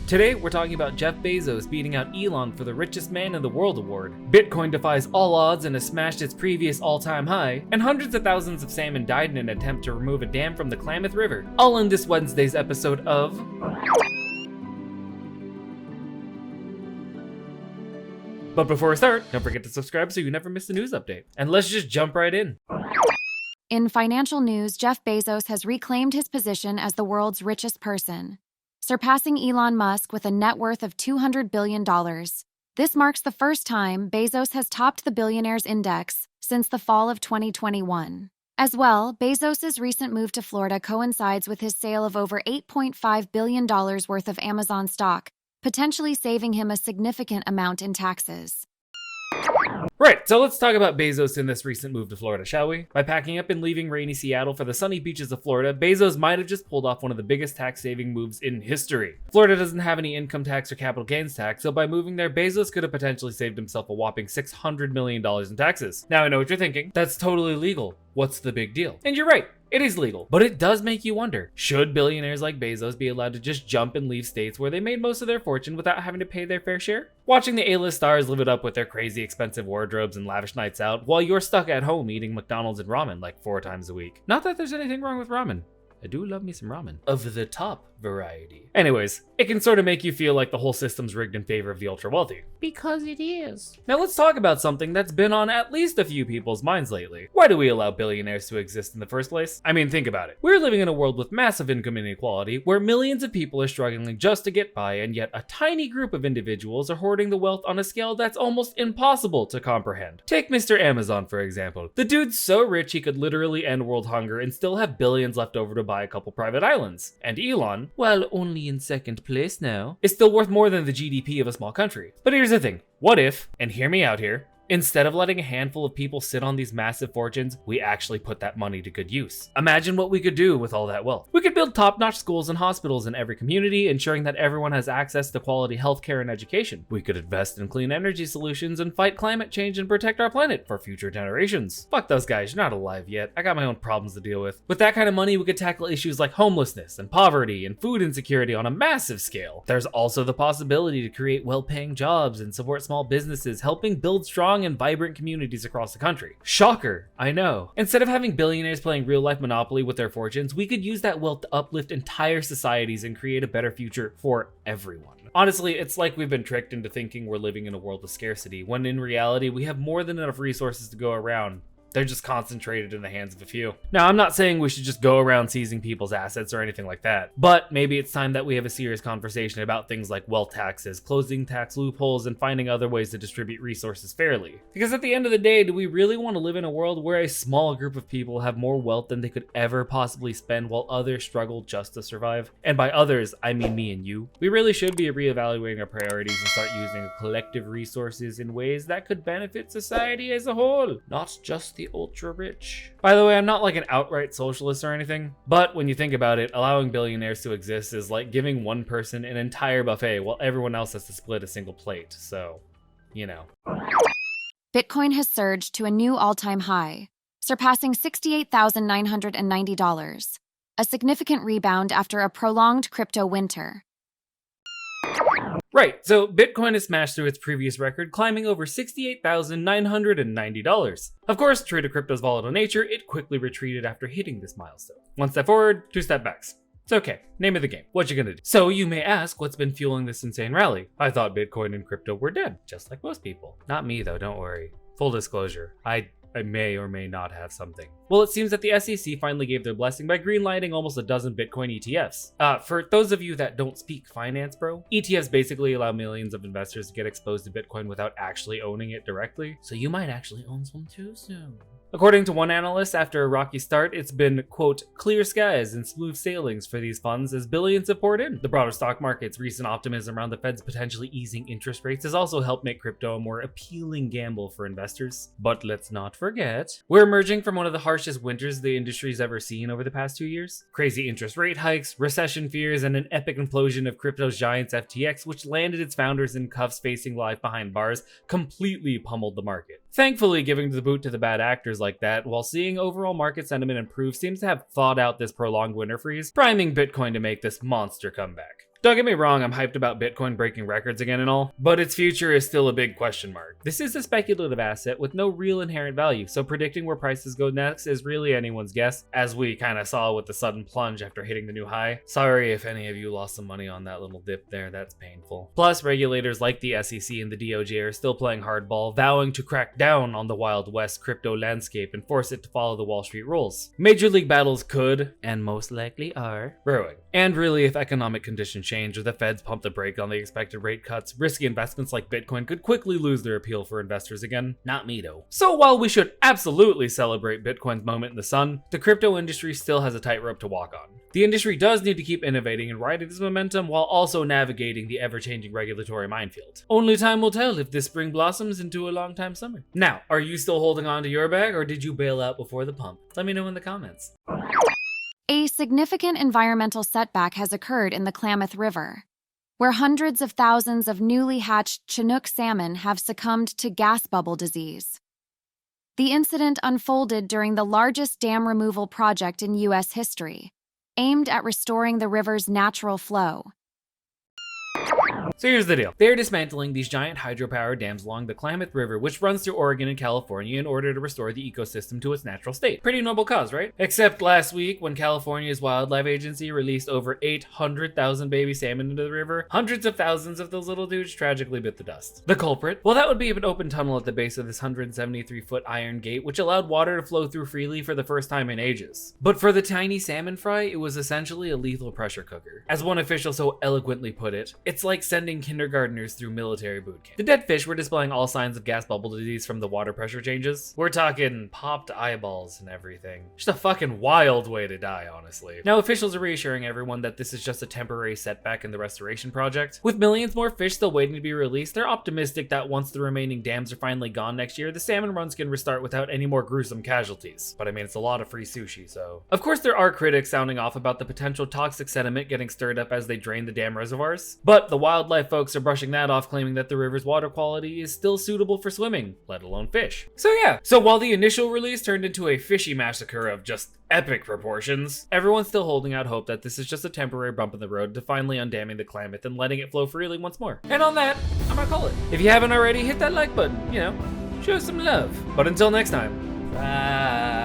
Today, we're talking about Jeff Bezos beating out Elon for the richest man in the world award, Bitcoin defies all odds and has smashed its previous all-time high, and hundreds of thousands of salmon died in an attempt to remove a dam from the Klamath River. All in this Wednesday's episode of... But before we start, don't forget to subscribe so you never miss a news update. And let's just jump right in. In financial news, Jeff Bezos has reclaimed his position as the world's richest person, surpassing Elon Musk with a net worth of $200 billion. This marks the first time Bezos has topped the Billionaires index since the fall of 2021. As well, Bezos' recent move to Florida coincides with his sale of over $8.5 billion worth of Amazon stock, potentially saving him a significant amount in taxes. Right, so let's talk about Bezos in this recent move to Florida, shall we? By packing up and leaving rainy Seattle for the sunny beaches of Florida, Bezos might have just pulled off one of the biggest tax-saving moves in history. Florida doesn't have any income tax or capital gains tax, so by moving there, Bezos could have potentially saved himself a whopping $600 million in taxes. Now I know what you're thinking, that's totally legal. What's the big deal? And you're right. It is legal, but it does make you wonder, should billionaires like Bezos be allowed to just jump and leave states where they made most of their fortune without having to pay their fair share? Watching the A-list stars live it up with their crazy expensive wardrobes and lavish nights out, while you're stuck at home eating McDonald's and ramen like 4 times a week. Not that there's anything wrong with ramen. I do love me some ramen. Of the top variety. Anyways, it can sort of make you feel like the whole system's rigged in favor of the ultra wealthy. Because it is. Now let's talk about something that's been on at least a few people's minds lately. Why do we allow billionaires to exist in the first place? I mean, think about it. We're living in a world with massive income inequality where millions of people are struggling just to get by, and yet a tiny group of individuals are hoarding the wealth on a scale that's almost impossible to comprehend. Take Mr. Amazon, for example. The dude's so rich he could literally end world hunger and still have billions left over to buy a couple private islands. And Elon, while only in second place now, is still worth more than the GDP of a small country. But here's the thing, what if, and hear me out here, instead of letting a handful of people sit on these massive fortunes, we actually put that money to good use? Imagine what we could do with all that wealth. We could build top-notch schools and hospitals in every community, ensuring that everyone has access to quality healthcare and education. We could invest in clean energy solutions and fight climate change and protect our planet for future generations. Fuck those guys, you're not alive yet. I got my own problems to deal with. With that kind of money, we could tackle issues like homelessness and poverty and food insecurity on a massive scale. There's also the possibility to create well-paying jobs and support small businesses, helping build strong and vibrant communities across the country. Shocker, I know. Instead of having billionaires playing real-life Monopoly with their fortunes, we could use that wealth to uplift entire societies and create a better future for everyone. Honestly, it's like we've been tricked into thinking we're living in a world of scarcity, when in reality, we have more than enough resources to go around. They're just concentrated in the hands of a few. Now, I'm not saying we should just go around seizing people's assets or anything like that, but maybe it's time that we have a serious conversation about things like wealth taxes, closing tax loopholes, and finding other ways to distribute resources fairly. Because at the end of the day, do we really want to live in a world where a small group of people have more wealth than they could ever possibly spend while others struggle just to survive? And by others, I mean me and you. We really should be reevaluating our priorities and start using collective resources in ways that could benefit society as a whole, not just the ultra rich. By the way, I'm not like an outright socialist or anything, but when you think about it, allowing billionaires to exist is like giving one person an entire buffet while everyone else has to split a single plate, so, you know. Bitcoin has surged to a new all-time high, surpassing $68,990, a significant rebound after a prolonged crypto winter. Right, so Bitcoin has smashed through its previous record, climbing over $68,990. Of course, true to crypto's volatile nature, it quickly retreated after hitting this milestone. 1 step forward, 2 step backs. It's okay, name of the game. What you gonna do? So you may ask, what's been fueling this insane rally? I thought Bitcoin and crypto were dead, just like most people. Not me though, don't worry. Full disclosure, I may or may not have something. Well, it seems that the SEC finally gave their blessing by greenlighting almost a dozen Bitcoin ETFs. For those of you that don't speak finance, bro, ETFs basically allow millions of investors to get exposed to Bitcoin without actually owning it directly. So you might actually own some too soon. According to one analyst, after a rocky start, it's been, quote, clear skies and smooth sailings for these funds as billions have poured in. The broader stock market's recent optimism around the Fed's potentially easing interest rates has also helped make crypto a more appealing gamble for investors. But let's not forget, we're emerging from one of the harshest winters the industry's ever seen over the past 2 years. Crazy interest rate hikes, recession fears, and an epic implosion of crypto's giants FTX, which landed its founders in cuffs facing life behind bars, completely pummeled the market. Thankfully, giving the boot to the bad actors like that, while seeing overall market sentiment improve, seems to have thawed out this prolonged winter freeze, priming Bitcoin to make this monster comeback. Don't get me wrong, I'm hyped about Bitcoin breaking records again and all, but its future is still a big question mark. This is a speculative asset with no real inherent value, so predicting where prices go next is really anyone's guess, as we kind of saw with the sudden plunge after hitting the new high. Sorry if any of you lost some money on that little dip there, that's painful. Plus, regulators like the SEC and the DOJ are still playing hardball, vowing to crack down on the Wild West crypto landscape and force it to follow the Wall Street rules. Major league battles could, and most likely are, brewing. And really, if economic conditions change or the feds pump the brake on the expected rate cuts, risky investments like Bitcoin could quickly lose their appeal for investors again. Not me though. So while we should absolutely celebrate Bitcoin's moment in the sun, the crypto industry still has a tightrope to walk on. The industry does need to keep innovating and riding this momentum while also navigating the ever-changing regulatory minefield. Only time will tell if this spring blossoms into a long-time summer. Now, are you still holding on to your bag or did you bail out before the pump? Let me know in the comments. A significant environmental setback has occurred in the Klamath River, where hundreds of thousands of newly hatched Chinook salmon have succumbed to gas bubble disease. The incident unfolded during the largest dam removal project in U.S. history, aimed at restoring the river's natural flow. So here's the deal. They're dismantling these giant hydropower dams along the Klamath River, which runs through Oregon and California in order to restore the ecosystem to its natural state. Pretty noble cause, right? Except last week, when California's Wildlife Agency released over 800,000 baby salmon into the river, hundreds of thousands of those little dudes tragically bit the dust. The culprit? Well, that would be an open tunnel at the base of this 173-foot iron gate, which allowed water to flow through freely for the first time in ages. But for the tiny salmon fry, it was essentially a lethal pressure cooker. As one official so eloquently put it, it's like sending kindergartners through military boot camp. The dead fish were displaying all signs of gas bubble disease from the water pressure changes. We're talking popped eyeballs and everything. Just a fucking wild way to die, honestly. Now, officials are reassuring everyone that this is just a temporary setback in the restoration project. With millions more fish still waiting to be released, they're optimistic that once the remaining dams are finally gone next year, the salmon runs can restart without any more gruesome casualties. But I mean, it's a lot of free sushi, so. Of course, there are critics sounding off about the potential toxic sediment getting stirred up as they drain the dam reservoirs. But the wildlife folks are brushing that off, claiming that the river's water quality is still suitable for swimming, let alone fish. So yeah, so while the initial release turned into a fishy massacre of just epic proportions, everyone's still holding out hope that this is just a temporary bump in the road to finally undamming the Klamath and letting it flow freely once more. And on that, I'm gonna call it. If you haven't already, hit that like button, show some love. But until next time, bye.